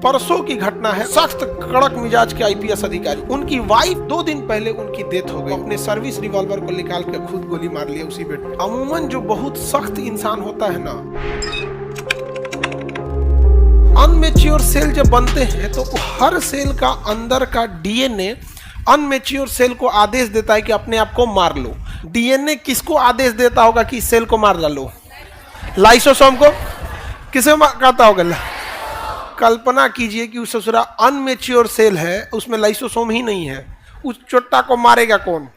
परसों की घटना है। सख्त कड़क मिजाज के आईपीएस अधिकारी, उनकी वाइफ 2 दिन पहले उनकी डेथ हो गई। अपने सर्विस रिवॉल्वर को निकाल के खुद गोली मार लिया उसी पे। अमूमन जो बहुत सख्त इंसान होता है ना, अनमेच्योर सेल जब बनते हैं तो हर सेल का अंदर का डीएनए अनमेच्योर सेल को आदेश देता है कि अपने आप को मार लो। डीएनए किसको आदेश देता होगा कि सेल को मार डालो? लाइसोसोम को। किसे कहता होगा? कल्पना कीजिए कि उस ससुरा अनमेच्योर सेल है, उसमें लाइसोसोम ही नहीं है, उस चोट्टा को मारेगा कौन?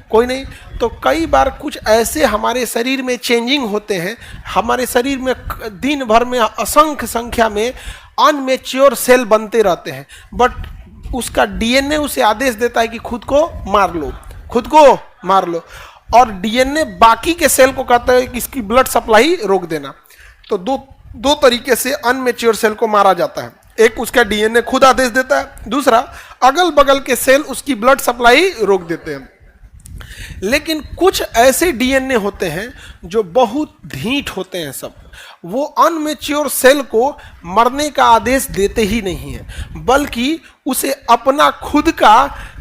कोई नहीं। तो कई बार कुछ ऐसे हमारे शरीर में चेंजिंग होते हैं, हमारे शरीर में दिन भर में असंख्य संख्या में अनमेच्योर सेल बनते रहते हैं, बट उसका डीएनए उसे आदेश देता है कि खुद को मार लो, खुद को मार लो। और डीएनए बाकी के सेल को कहता है कि इसकी ब्लड सप्लाई रोक देना। तो दो तरीके से अनमेच्योर सेल को मारा जाता है। एक, उसका डीएनए खुद आदेश देता है, दूसरा अगल बगल के सेल उसकी ब्लड सप्लाई रोक देते हैं। लेकिन कुछ ऐसे डीएनए होते हैं जो बहुत ढीठ होते हैं, सब वो अनमेच्योर सेल को मरने का आदेश देते ही नहीं है, बल्कि उसे अपना खुद का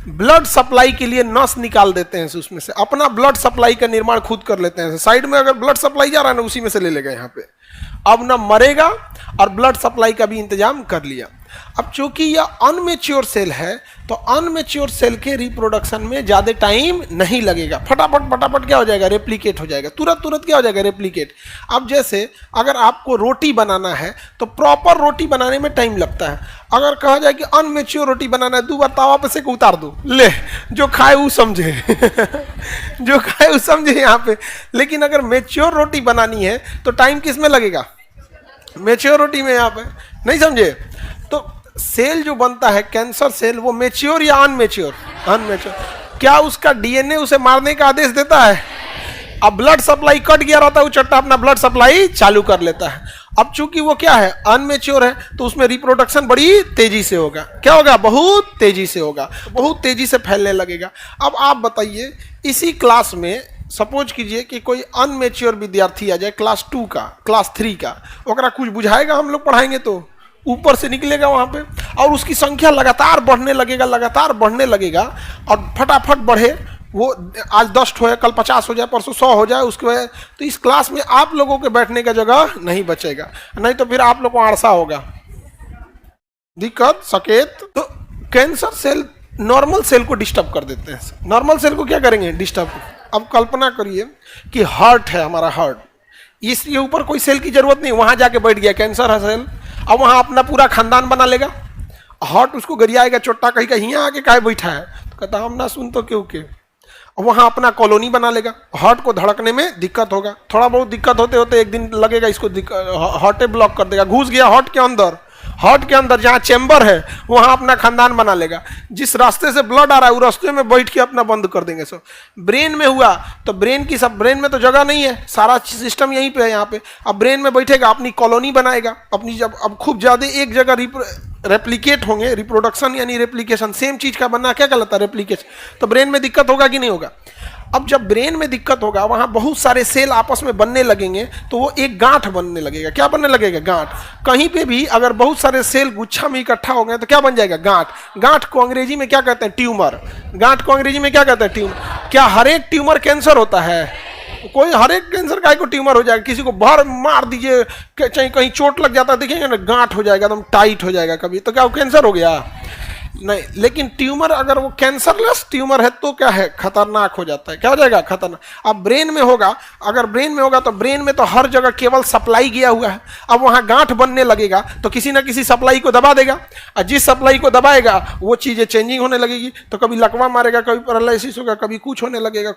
ब्लड सप्लाई के लिए नस निकाल देते हैं, उसमें से अपना ब्लड सप्लाई का निर्माण खुद कर लेते हैं। साइड में अगर ब्लड सप्लाई जा रहा है ना, उसी में से ले लेगा यहाँ पे। अब ना मरेगा और ब्लड सप्लाई का भी इंतजाम कर लिया। अब चूंकि यह अनमेच्योर सेल है तो अनमेच्योर सेल के रिप्रोडक्शन में ज्यादा टाइम नहीं लगेगा, फटाफट क्या हो जाएगा? रेप्लिकेट हो जाएगा, तुरंत क्या हो जाएगा? रेप्लिकेट। अब जैसे अगर आपको रोटी बनाना है तो प्रॉपर रोटी बनाने में टाइम लगता है। अगर कहा जाए कि अनमेच्योर रोटी बनाना है, 2 बार तवा पे से उतार दो, ले जो खाए वो समझे जो खाए वो समझे यहाँ पे। लेकिन अगर मेच्योर रोटी बनानी है तो टाइम किस में लगेगा? मेच्योर रोटी में। यहाँ पे नहीं समझे? तो सेल जो बनता है कैंसर सेल, वो मेच्योर या अनमेच्योर? अनमेच्योर। क्या उसका डीएनए उसे मारने का आदेश देता है? अब ब्लड सप्लाई कट गया रहता है, वो चट्टा अपना ब्लड सप्लाई चालू कर लेता है। अब चूंकि वो क्या है? अनमेच्योर है, तो उसमें रिप्रोडक्शन बड़ी तेजी से होगा। क्या होगा? बहुत तेजी से होगा, बहुत तेजी से फैलने लगेगा। अब आप बताइए, इसी क्लास में सपोज कीजिए कि कोई अनमेच्योर विद्यार्थी आ जाए, क्लास 2 का, क्लास 3 का, ओकरा कुछ बुझाएगा? हम लोग पढ़ाएंगे तो ऊपर से निकलेगा वहां पे, और उसकी संख्या लगातार बढ़ने लगेगा और फटाफट बढ़े। वो आज 10 हो जाए, कल 50 हो जाए, परसों 100 हो जाए, उसके बाद तो इस क्लास में आप लोगों के बैठने का जगह नहीं बचेगा, नहीं तो फिर आप लोग को आड़सा होगा, दिक्कत, सकेत। तो कैंसर सेल नॉर्मल सेल को डिस्टर्ब कर देते हैं। नॉर्मल सेल को क्या करेंगे? डिस्टर्ब। अब कल्पना करिए कि हार्ट है, हमारा हार्ट, इसके ऊपर कोई सेल की जरूरत नहीं, वहां जाके बैठ गया कैंसर है सेल। अब वहां अपना पूरा खानदान बना लेगा। हार्ट उसको गरियाएगा, चोट्टा कहीं का यहाँ आके काहे बैठा है, तो कहता हम ना सुन तो क्यों के। वहां अपना कॉलोनी बना लेगा। हार्ट को धड़कने में दिक्कत होगा, थोड़ा बहुत दिक्कत होते होते एक दिन लगेगा, इसको हार्टे ब्लॉक कर देगा, घुस गया हार्ट के अंदर जहाँ चैम्बर है, वहां अपना खानदान बना लेगा। जिस रास्ते से ब्लड आ रहा है, वो रास्ते में बैठ के अपना बंद कर देंगे सब। ब्रेन में हुआ तो ब्रेन में तो जगह नहीं है, सारा सिस्टम यहीं पे है, यहाँ पे। अब ब्रेन में बैठेगा, अपनी कॉलोनी बनाएगा अपनी। जब अब खूब ज्यादा एक जगह रेप्लिकेट होंगे, रिप्रोडक्शन यानी रेप्लिकेशन, सेम चीज का बनना क्या कहलाता है? रेप्लिकेशन। तो ब्रेन में दिक्कत होगा कि नहीं होगा? अब जब ब्रेन में दिक्कत होगा, वहां बहुत सारे सेल आपस में बनने लगेंगे, तो वो एक गांठ बनने लगेगा। क्या बनने लगेगा? गांठ। कहीं पे भी अगर बहुत सारे सेल गुच्छा में इकट्ठा हो गए तो क्या बन जाएगा? गांठ। गांठ को अंग्रेजी में क्या कहते हैं? ट्यूमर। गांठ को अंग्रेजी में क्या कहते हैं? ट्यूमर। क्या हर एक ट्यूमर कैंसर होता है? कोई हर एक कैंसर का को ट्यूमर हो जाएगा। किसी को भर मार दीजिए, चाहे कहीं चोट लग जाता है, देखेंगे ना, गांठ हो जाएगा, एकदम टाइट हो जाएगा कभी, तो क्या वो कैंसर हो गया? नहीं। लेकिन ट्यूमर, अगर वो कैंसरलेस ट्यूमर है तो क्या है? खतरनाक हो जाता है। क्या हो जाएगा? खतरनाक। अब ब्रेन में होगा, अगर ब्रेन में होगा तो ब्रेन में तो हर जगह केवल सप्लाई गया हुआ है। अब वहां गांठ बनने लगेगा तो किसी ना किसी सप्लाई को दबा देगा, और जिस सप्लाई को दबाएगा वो चीजें चेंजिंग होने लगेगी। तो कभी लकवा मारेगा, कभी पैरालिसिस होगा, कभी कुछ होने लगेगा।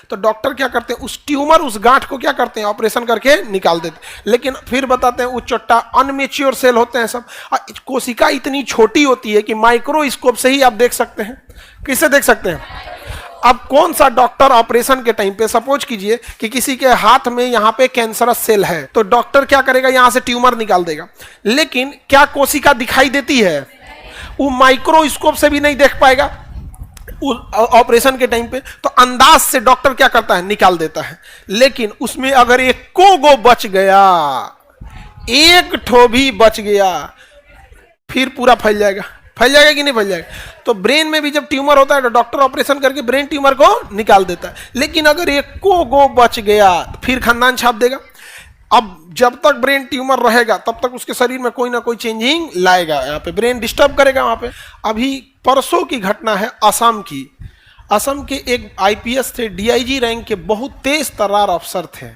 तो डॉक्टर क्या करते हैं? उस ट्यूमर, उस गांठ को क्या करते हैं? ऑपरेशन करके निकाल देते। लेकिन फिर बताते हैं, वो चट्टा अनमेच्योर सेल होते हैं सब। कोशिका इतनी छोटी होती है कि माइक्रोस्कोप से ही आप देख सकते हैं। किससे देख सकते हैं? अब कौन सा डॉक्टर ऑपरेशन के टाइम पे, सपोज कीजिए कि किसी के हाथ में यहाँ पे कैंसरस सेल है, तो डॉक्टर क्या करेगा? यहां से ट्यूमर निकाल देगा। लेकिन क्या कोशिका दिखाई देती है? वो माइक्रोस्कोप से भी नहीं देख पाएगा ऑपरेशन के टाइम पे। तो अंदाज से डॉक्टर क्या करता है? निकाल देता है। लेकिन उसमें अगर एक को गो बच गया, एक ठो भी बच गया, फिर पूरा फैल जाएगा कि नहीं फैल जाएगा। तो ब्रेन में भी जब ट्यूमर होता है तो डॉक्टर ऑपरेशन करके ब्रेन ट्यूमर को निकाल देता है, लेकिन अगर एक को बच गया तो फिर खानदान छाप देगा। अब जब तक ब्रेन ट्यूमर रहेगा तब तक उसके शरीर में कोई ना कोई चेंजिंग लाएगा, यहाँ पे ब्रेन डिस्टर्ब करेगा वहां पे। अभी परसों की घटना है असम की। असम के एक आईपीएस थे, डीआईजी रैंक के बहुत तेज तर्रार अफसर थे।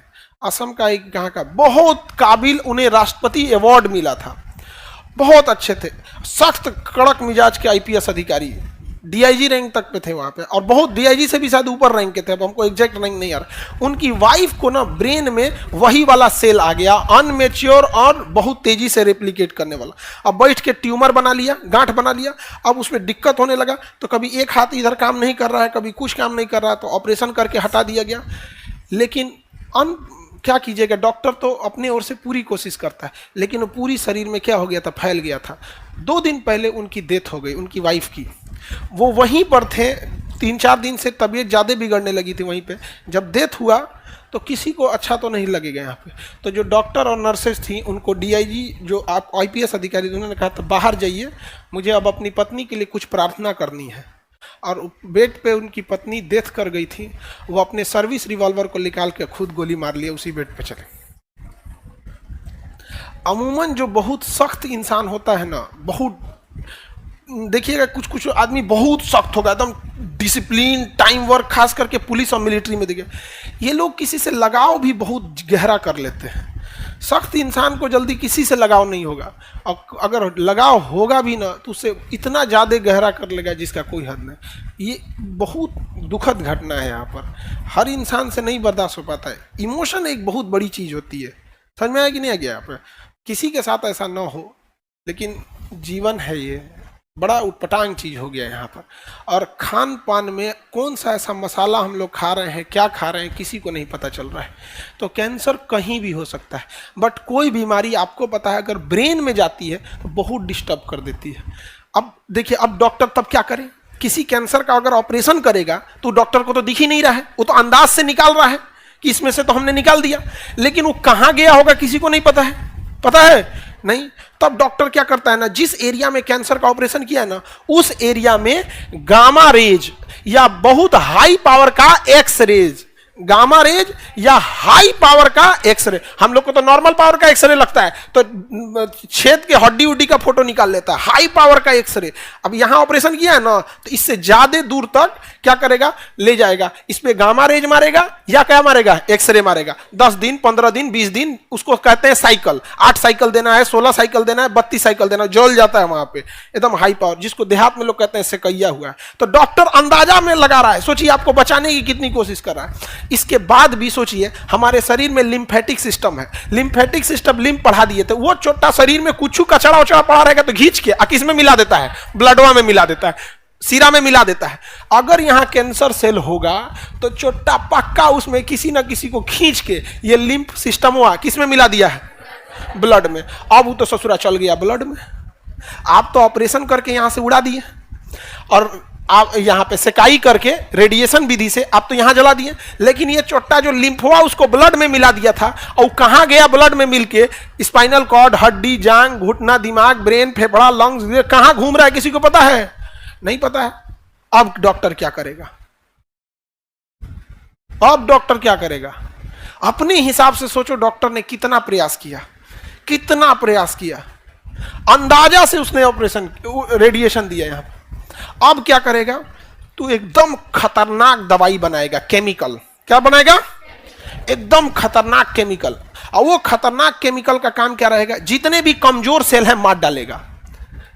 असम का एक यहाँ का बहुत काबिल, उन्हें राष्ट्रपति अवार्ड मिला था, बहुत अच्छे थे, सख्त कड़क मिजाज के आईपीएस अधिकारी, डीआईजी रैंक तक पे थे वहां पे, और बहुत डीआईजी से भी शायद ऊपर रैंक के थे, अब हमको एग्जैक्ट रैंक नहीं आ रहा। उनकी वाइफ को ना ब्रेन में वही वाला सेल आ गया, अनमेच्योर और बहुत तेजी से रेप्लिकेट करने वाला। अब बैठ के ट्यूमर बना लिया, गांठ बना लिया। अब उसमें दिक्कत होने लगा, तो कभी एक हाथ इधर काम नहीं कर रहा है, कभी कुछ काम नहीं कर रहा है, तो ऑपरेशन करके हटा दिया गया। लेकिन क्या कीजिएगा, डॉक्टर तो अपने ओर से पूरी कोशिश करता है, लेकिन वो पूरी शरीर में क्या हो गया था, फैल गया था। 2 दिन पहले उनकी डेथ हो गई, उनकी वाइफ की। वो वहीं पर थे, 3-4 दिन से तबीयत ज़्यादा बिगड़ने लगी थी वहीं पे। जब डेथ हुआ तो किसी को अच्छा तो नहीं लगेगा यहाँ पे। तो जो डॉक्टर और नर्सेज थी उनको डीआईजी जो आप आईपीएस अधिकारी, उन्होंने कहा था बाहर जाइए, मुझे अब अपनी पत्नी के लिए कुछ प्रार्थना करनी है। और बेड पे उनकी पत्नी डेथ कर गई थी, वो अपने सर्विस रिवॉल्वर को निकाल के खुद गोली मार लिया, उसी बेड पे चले। अमूमन जो बहुत सख्त इंसान होता है ना, बहुत देखिएगा, कुछ आदमी बहुत सख्त होगा, एकदम डिसिप्लिन, टाइम वर्क, खास करके पुलिस और मिलिट्री में देखिए, ये लोग किसी से लगाव भी बहुत गहरा कर लेते हैं। सख्त इंसान को जल्दी किसी से लगाव नहीं होगा, और अगर लगाव होगा भी ना तो उससे इतना ज़्यादा गहरा कर लेगा जिसका कोई हद नहीं। ये बहुत दुखद घटना है यहाँ पर, हर इंसान से नहीं बर्दाश्त हो पाता है। इमोशन एक बहुत बड़ी चीज़ होती है, समझ में आया कि नहीं आ गया यहाँ पर? किसी के साथ ऐसा ना हो, लेकिन जीवन है, ये बड़ा उटपटांग चीज़ हो गया यहाँ पर। और खान पान में कौन सा ऐसा मसाला हम लोग खा रहे हैं, क्या खा रहे हैं, किसी को नहीं पता चल रहा है। तो कैंसर कहीं भी हो सकता है, बट कोई बीमारी आपको पता है अगर ब्रेन में जाती है तो बहुत डिस्टर्ब कर देती है। अब देखिए, अब डॉक्टर तब क्या करे? किसी कैंसर का अगर ऑपरेशन करेगा तो डॉक्टर को तो दिख ही नहीं रहा है, वो तो अंदाज से निकाल रहा है कि इसमें से तो हमने निकाल दिया, लेकिन वो कहाँ गया होगा किसी को नहीं पता है। पता है नहीं? तब डॉक्टर क्या करता है ना, जिस एरिया में कैंसर का ऑपरेशन किया है ना, उस एरिया में गामा रेज या बहुत हाई पावर का एक्स रेज, गामा रेज या हाई पावर का एक्सरे, हम लोग को तो नॉर्मल पावर का एक्सरे लगता है, तो छेद के हड्डी उड्डी का फोटो निकाल लेता है, हाई पावर का एक्सरे। अब यहां ऑपरेशन किया है ना, तो इससे ज्यादा दूर तक क्या करेगा, ले जाएगा, इस पे गामा रेज मारेगा या क्या मारेगा, एक्सरे मारेगा। 10 दिन, 15 दिन, 20 दिन, उसको कहते हैं साइकिल। 8 साइकिल देना है, 16 साइकिल देना है, 32 साइकिल देना है, जल जाता है वहां पे एकदम हाई पावर, जिसको देहात में लोग कहते हैं सेकैया हुआ है। तो डॉक्टर अंदाजा में लगा रहा है, सोचिए आपको बचाने की कितनी कोशिश कर रहा है। इसके बाद भी सोचिए, हमारे शरीर में लिम्फेटिक सिस्टम है, लिम्फेटिक सिस्टम लिम्फ बढ़ा दिए, तो वो छोटा शरीर में कुछ कचड़ा उचड़ा पड़ा रहेगा तो खींच के किस में मिला देता है, ब्लडवा में मिला देता है, सीरा में मिला देता है। अगर यहां कैंसर सेल होगा तो चोट्टा पक्का उसमें किसी ना किसी को खींच के ये लिम्फ सिस्टम हुआ किस में मिला दिया है, ब्लड में। अब वो तो ससुरा चल गया ब्लड में। आप तो ऑपरेशन करके यहां से उड़ा दिए, और आप यहां पे सेकाई करके रेडिएशन विधि से आप तो यहां जला दिए, लेकिन ये चोट्टा जो लिम्फ हुआ उसको ब्लड में मिला दिया था, और कहां गया ब्लड में मिलके, स्पाइनल कॉर्ड, हड्डी, जांग, घुटना, दिमाग, ब्रेन, फेफड़ा, लंग्स, कहां घूम रहा है किसी को पता है? नहीं पता है। अब डॉक्टर क्या करेगा? अब डॉक्टर क्या करेगा? अपने हिसाब से सोचो, डॉक्टर ने कितना प्रयास किया, कितना प्रयास किया, अंदाजा से उसने ऑपरेशन रेडिएशन दिया यहां पर। अब क्या करेगा, तो एकदम खतरनाक दवाई बनाएगा, केमिकल। क्या बनाएगा? एकदम खतरनाक केमिकल। और वो खतरनाक केमिकल का काम क्या रहेगा, जितने भी कमजोर सेल हैं मार डालेगा,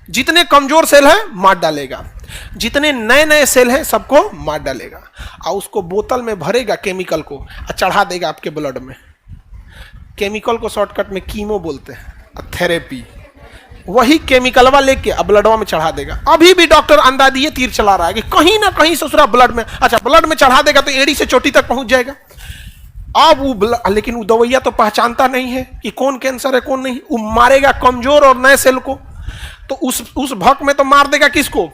जितने कमजोर सेल हैं मार डालेगा, जितने नए नए सेल हैं सबको मार डालेगा, और उसको बोतल में भरेगा केमिकल को और चढ़ा देगा आपके ब्लड में। केमिकल को शॉर्टकट में कीमो बोलते हैं, थेरेपी। वही केमिकलवा लेके अब ब्लडवा में चढ़ा देगा। अभी भी डॉक्टर अंदाजिए तीर चला रहा है कि कहीं ना कहीं ससुरा ब्लड में, अच्छा ब्लड में चढ़ा देगा तो एड़ी से चोटी तक पहुंच जाएगा। अब वो लेकिन वो दवाइया तो पहचानता नहीं है कि कौन कैंसर है कौन नहीं, वो मारेगा कमजोर और नए सेल को। तो उस भक में तो मार देगा किसको,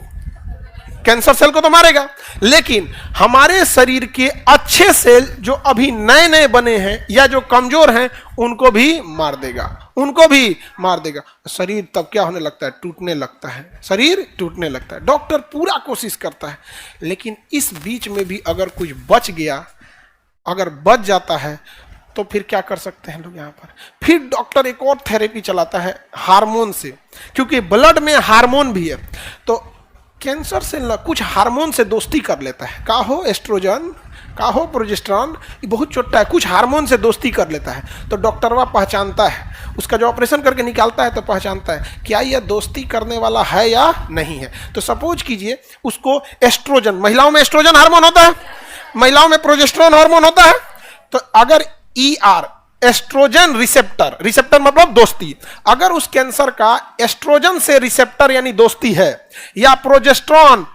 कैंसर सेल को तो मारेगा, लेकिन हमारे शरीर के अच्छे सेल जो अभी नए नए बने हैं या जो कमजोर हैं उनको भी मार देगा, उनको भी मार देगा। शरीर तब क्या होने लगता है? टूटने लगता है, शरीर टूटने लगता है। डॉक्टर पूरा कोशिश करता है, लेकिन इस बीच में भी अगर कुछ बच गया, अगर बच जाता है तो फिर क्या कर सकते हैं लोग यहाँ पर? फिर डॉक्टर एक और थेरेपी चलाता है हार्मोन से, क्योंकि ब्लड में हार्मोन भी है। तो कैंसर से कुछ हार्मोन से दोस्ती कर लेता है, का हो एस्ट्रोजन, का हो प्रोजेस्टेरॉन, ये बहुत छोटा है, कुछ हार्मोन से दोस्ती कर लेता है। तो डॉक्टर वह पहचानता है, उसका जो ऑपरेशन करके निकालता है तो पहचानता है क्या यह दोस्ती करने वाला है या नहीं है। तो सपोज कीजिए उसको एस्ट्रोजन, महिलाओं में एस्ट्रोजन हार्मोन होता है, महिलाओं में प्रोजेस्टेरॉन हार्मोन होता है। तो अगर ER एस्ट्रोजन रिसेप्टर, रिसेप्टर मतलब दोस्ती, अगर उस कैंसर का एस्ट्रोजन से रिसेप्टर यानी दोस्ती है, या प्रोजेस्टेरॉन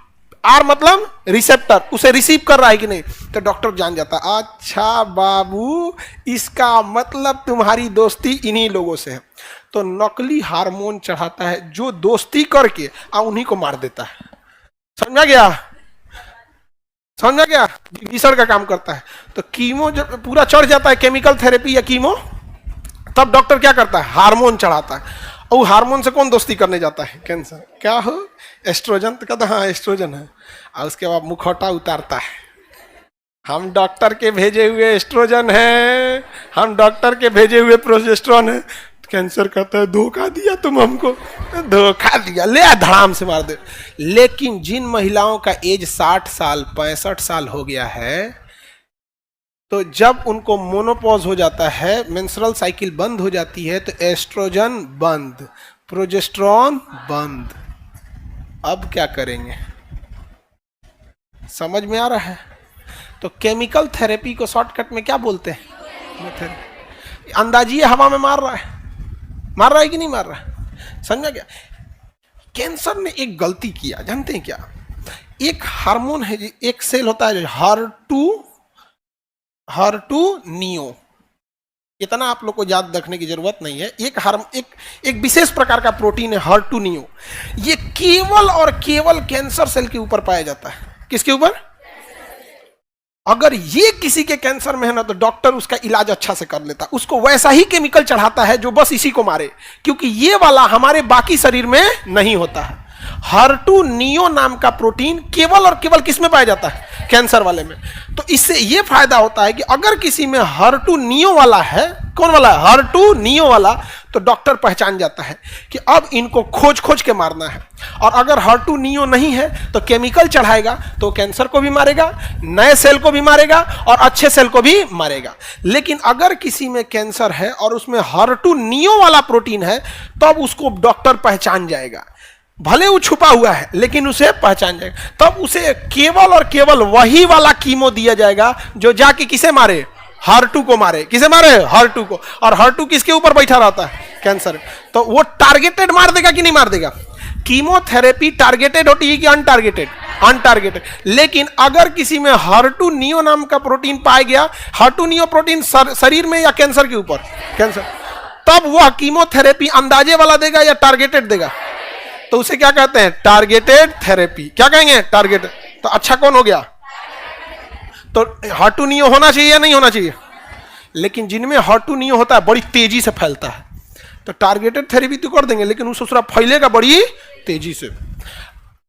R मतलब रिसेप्टर उसे रिसीव कर रहा है कि नहीं, तो डॉक्टर जान जाता, अच्छा बाबू इसका मतलब तुम्हारी दोस्ती इन्हीं लोगों से है। तो नकली हार्मोन चढ़ाता है जो दोस्ती करके उन्हीं को मार देता है। समझा गया? समझ गया? विषण का काम करता है। तो कीमो जब पूरा चढ़ जाता है, केमिकल थेरेपी या कीमो, तब डॉक्टर क्या करता है? हार्मोन चढ़ाता है। और हार्मोन से कौन दोस्ती करने जाता है? कैंसर। क्या हो? एस्ट्रोजन। तो कहता हाँ एस्ट्रोजन है, और उसके बाद मुखौटा उतारता है, हम डॉक्टर के भेजे हुए एस्ट्रोजन हैं, हम डॉक्टर के भेजे हुए प्रोजेस्टेरॉन है। कैंसर कहता है धोखा दिया तुम हमको, धोखा दिया, ले धड़ाम से मार दे। लेकिन जिन महिलाओं का एज 60 साल 65 साल हो गया है, तो जब उनको मोनोपॉज हो जाता है, मेंस्ट्रुअल साइकिल बंद हो जाती है, तो एस्ट्रोजन बंद, प्रोजेस्टेरॉन बंद। अब क्या करेंगे? समझ में आ रहा है? तो केमिकल थेरेपी को शॉर्टकट में क्या बोलते हैं? अंदाजिए हवा में मार रहा है, मार रहा है कि नहीं मार रहा है? समझा क्या? कैंसर ने एक गलती किया, जानते हैं क्या? एक हार्मोन है, एक सेल होता है HER2 नियो, इतना आप लोग को याद रखने की जरूरत नहीं है। एक विशेष प्रकार का प्रोटीन है HER2 नियो, ये केवल और केवल कैंसर सेल के ऊपर पाया जाता है। किसके ऊपर? अगर ये किसी के कैंसर में है ना, तो डॉक्टर उसका इलाज अच्छा से कर लेता, उसको वैसा ही केमिकल चढ़ाता है जो बस इसी को मारे, क्योंकि ये वाला हमारे बाकी शरीर में नहीं होता है। HER2 नियो नाम का प्रोटीन केवल और केवल किस में पाया जाता है? कैंसर वाले में। तो इससे ये फायदा होता है कि अगर किसी में HER2 नियो वाला है, कौन वाला है? HER2 नियो वाला, तो डॉक्टर पहचान जाता है कि अब इनको खोज खोज के मारना है। और अगर HER2 नियो नहीं है तो केमिकल चढ़ाएगा, तो कैंसर को भी मारेगा, नए सेल को भी मारेगा और अच्छे सेल को भी मारेगा। लेकिन अगर किसी में कैंसर है और उसमें HER2 नियो वाला प्रोटीन है, तब उसको डॉक्टर पहचान जाएगा, भले वो छुपा हुआ है लेकिन उसे पहचान जाएगा। तब उसे केवल और केवल वही वाला कीमो दिया जाएगा जो जाके किसे मारे? HER2 को मारे। किसे मारे? HER2 को। और HER2 किसके ऊपर बैठा रहता है? कैंसर। तो वो टारगेटेड मार देगा कि नहीं मार देगा? कीमोथेरेपी टारगेटेड होती है कि अनटारगेटेड? अनटारगेटेड। लेकिन अगर किसी में HER2 नियो नाम का प्रोटीन पाया गया, HER2 नियो प्रोटीन शरीर में या कैंसर के ऊपर? कैंसर। तब वह कीमोथेरेपी अंदाजे वाला देगा या टारगेटेड देगा? तो उसे क्या कहते हैं? Targeted therapy. क्या कहेंगे? टारगेटेड। तो अच्छा कौन हो गया? तो HER2 नियो होना चाहिए या नहीं होना चाहिए? लेकिन जिनमें HER2 नियो होता है बड़ी तेजी से फैलता है, तो टारगेटेड थेरेपी तो कर देंगे, लेकिन उस फैलेगा बड़ी तेजी से।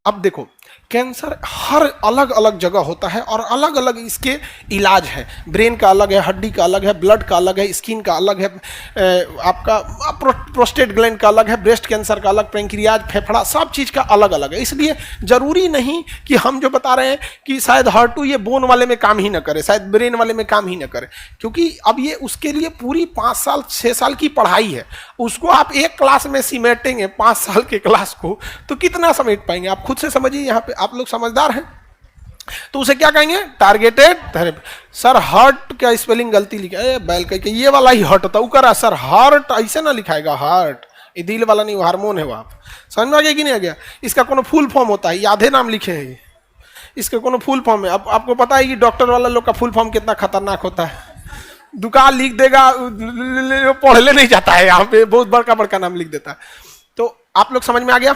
अब देखो, कैंसर हर अलग अलग जगह होता है और अलग अलग इसके इलाज है। ब्रेन का अलग है, हड्डी का अलग है, ब्लड का अलग है, स्किन का अलग है, आपका प्रोस्टेट ग्लैंड का अलग है, ब्रेस्ट कैंसर का अलग, पैंक्रियाज, फेफड़ा, सब चीज़ का अलग अलग है। इसलिए जरूरी नहीं कि हम जो बता रहे हैं कि शायद HER2 ये बोन वाले में काम ही ना करे, शायद ब्रेन वाले में काम ही ना करे, क्योंकि अब ये उसके लिए पूरी 5 साल 6 साल की पढ़ाई है। उसको आप एक क्लास में सिमेटेंगे 5 साल के क्लास को, तो कितना समेट पाएंगे? आप खुद से समझिए, यहाँ पे आप लोग समझदार हैं। तो उसे क्या कहेंगे? Targeted therapy. सर हार्ट का स्पेलिंग गलती लिखा है, बैल कह के ये वाला ही हर्ट होता है। सर हार्ट ऐसे ना लिखाएगा, हार्ट ये दिल वाला नहीं, हार्मोन है वो। आप समझ में आ गया कि नहीं आ गया? इसका कोनो फुल फॉर्म होता है, आधे नाम लिखे हैं, इसका कोनो फुल फॉर्म है। अब आपको पता है कि डॉक्टर वाला लोग का फुल फॉर्म कितना खतरनाक होता है। दुकान लिख देगा, पढ़ ले नहीं जाता है, यहाँ पे बहुत बड़का बड़का नाम लिख देता है। तो आप लोग समझ में आ गया?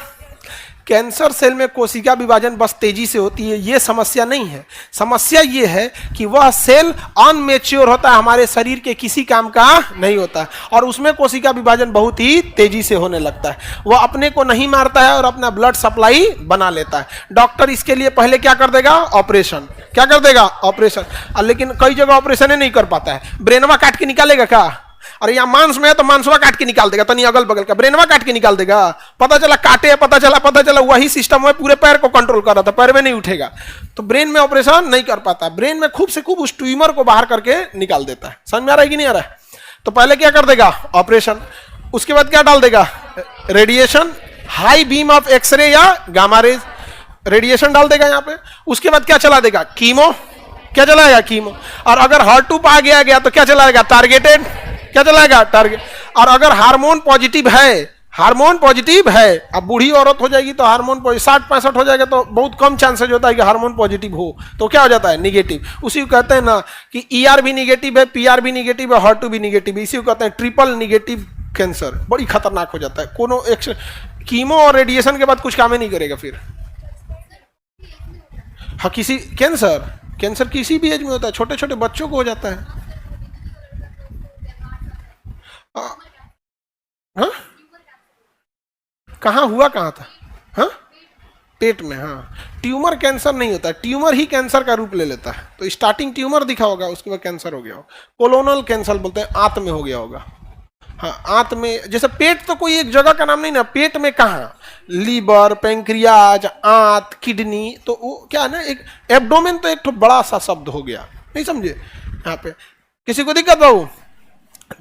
कैंसर सेल में कोशिका विभाजन बस तेजी से होती है, ये समस्या नहीं है। समस्या ये है कि वह सेल अनमेच्योर होता है, हमारे शरीर के किसी काम का नहीं होता है, और उसमें कोशिका विभाजन बहुत ही तेजी से होने लगता है। वह अपने को नहीं मारता है और अपना ब्लड सप्लाई बना लेता है। डॉक्टर इसके लिए पहले क्या कर देगा? ऑपरेशन। क्या कर देगा? ऑपरेशन। लेकिन कई जगह ऑपरेशन नहीं कर पाता है। ब्रेनवा काट के निकालेगा क्या? अरे यहाँ मांस में है तो मांसवा काट के निकाल देगा, तो नहीं अगल बगल का ब्रेनवा काट के निकाल देगा। पता चला काटे, पता चला वही सिस्टम है, पूरे पैर को कंट्रोल कर रहा था, पैर में नहीं उठेगा, तो ब्रेन में ऑपरेशन नहीं कर पाता। ब्रेन में खूब से खूब उस ट्यूमर को बाहर करके निकाल देता है। समझ में आ रहा है कि नहीं आ रहा है? तो पहले क्या कर देगा? ऑपरेशन। उसके बाद क्या डाल देगा? Radiation, high beam of x ray या गामा रेज, रेडिएशन डाल देगा यहाँ पे। उसके बाद क्या चला देगा? कीमो। क्या चलाएगा? कीमो। और अगर HER2 पा गया तो क्या चलाएगा? टारगेटेड। क्या चलाएगा? टारगेट। और अगर हार्मोन पॉजिटिव है, अब बूढ़ी औरत हो जाएगी तो हार्मोन 60-65 हो जाएगा तो बहुत कम चांसेज होता है कि हार्मोन पॉजिटिव हो, तो क्या हो जाता है? निगेटिव। उसी को कहते हैं ना कि ER भी निगेटिव है, PR भी निगेटिव है, HER2 भी निगेटिव है, इसी को कहते हैं ट्रिपल निगेटिव कैंसर। बड़ी खतरनाक हो जाता है। कोनो कीमो और रेडिएशन के बाद कुछ काम ही नहीं करेगा फिर। हाँ, किसी कैंसर किसी भी एज में होता है, छोटे छोटे बच्चों को हो जाता है। हाँ, कहाँ हुआ, कहाँ था? हाँ, पेट में। हाँ, ट्यूमर कैंसर नहीं होता, ट्यूमर ही कैंसर का रूप ले लेता है। तो स्टार्टिंग ट्यूमर दिखा होगा, उसके बाद कैंसर हो गया होगा। कोलोनल कैंसर बोलते हैं, आंत में हो गया होगा। हाँ, आंत में, जैसे पेट तो कोई एक जगह का नाम नहीं ना, पेट में कहाँ? लीवर, पैंक्रियाज, आंत, किडनी, तो वो क्या है ना, एक एब्डोमेन तो एक तो बड़ा सा शब्द हो गया, नहीं समझे? यहाँ पे किसी को दिक्कत बाबू?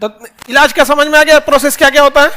तो इलाज क्या समझ में आ गया? प्रोसेस क्या क्या होता है?